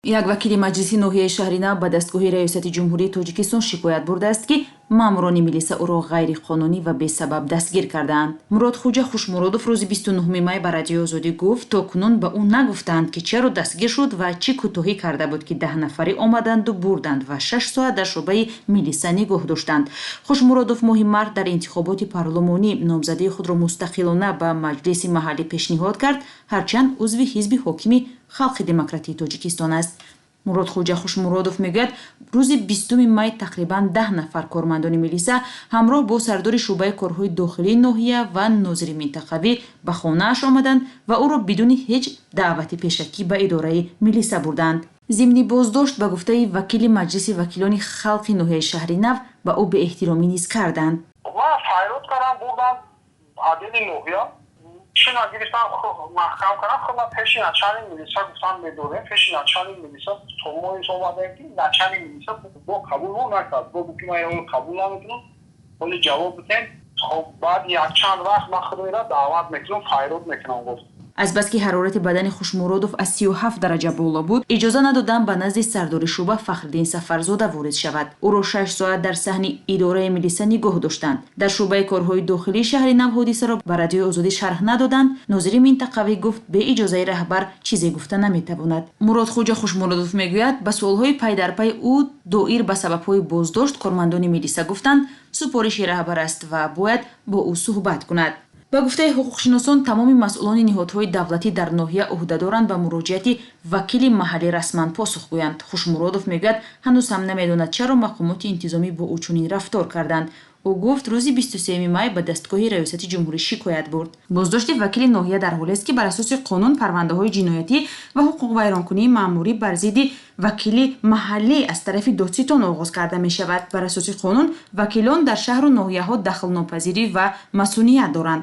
як вакили маҷлиси ноҳияи шаҳри Нав ба дастгоҳи раёсати ҷумҳурии Тоҷикистон шикоят бурдааст, ки маъмурони милиса ӯро ғайриқонунӣ ва бесабаб дастгир кардаанд. Муродхоҷа Хушмуродов рӯзи 29 май ба Радиои Озодӣ гуфт, то кунун ба ӯ нагуфтанд, ки чаро дастгир шуд ва чӣ кӯтоҳӣ карда буд, ки 10 нафарӣ омаданду бурданд ва 6 соат дар шӯъбаи милиса нигоҳ доштанд. Хушмуродов моҳи март дар интихоботи парлумонӣ номзадии худро мустақилона ба маҷлиси маҳаллӣ пешниҳод кард, ҳарчанд узви ҳизби ҳокими Халқи демократии Тоҷикистон аст. Муродхоҷа Хушмуродов мегӯяд, рӯзи 20 май тақрибан 10 нафар кормандони милиса ҳамроҳ бо сардори шӯъбаи корҳои дохилии ноҳия ва нозири минтақавӣ ба хонааш омаданд ва ӯро бидуни ҳеҷ даъвати пешакӣ ба идораи милиса бурданд. зимни боздошт ба гуфтаи вакили маҷлиси вакилони халқи ноҳияи шаҳри Нав ба ӯ беэҳтиромӣ низ карданд. файрод кардам, бурдам адели ноҳия чина гирифтам, маҳкам кардам, худна пеши начальник милиса гуфтам медорем, пеши начальник милиса то мо омадем, ки начальник милиса бо қабул накард, бо гуфти ман он қабул наметунам, ҳоли ҷавоб битем, хоб баъд якчанд вақт ман худро даъват мекунам, файрод мекунам гуфт. азбаски ҳарорати бадани Хушмуродов аз 37 дараҷа боло буд, иҷоза надоданд ба назди сардори шӯъба Фахриддин Сафарзода ворид шавад. ӯро 6 соат дар саҳни идораи милиса нигоҳ доштанд. дар шӯъбаи корҳои дохилии шаҳри Нав ҳодисаро ба Радиои Озодӣ шарҳ надоданд. нозири минтақавӣ гуфт, бе иҷозаи раҳбар чизе гуфта наметавонад. Муродхоҷа Хушмуродов мегӯяд, ба суолҳои пайдарпай ӯ доир ба сабабҳои боздошт кормандони милиса гуфтанд, супориши раҳбар аст ва бояд бо ӯ суҳбат кунад. ба гуфтаи ҳуқуқшиносон, тамоми масъулони ниҳодҳои давлатӣ дар ноҳия ӯҳдадоранд ба муроҷиати вакили маҳаллӣ расман посух гӯянд. Хушмуродов мегӯяд, ҳанӯз ҳам намедонад чаро мақомоти интизомӣ бо ӯ чунин рафтор карданд. ӯ гуфт, рӯзи 23 май ба дастгоҳи раёсати ҷумҳурӣ шикоят бурд. боздошти вакили ноҳия дар ҳолест, ки бар асоси қонун парвандаҳои ҷиноятӣ ва ҳуқуқвайронкунии маъмурӣ бар зидди вакили маҳаллӣ аз тарафи додситон оғоз карда мешавад. бар асоси қонун вакилон дар шаҳру ноҳияҳо дахлнопазирӣ ва масъуният доранд.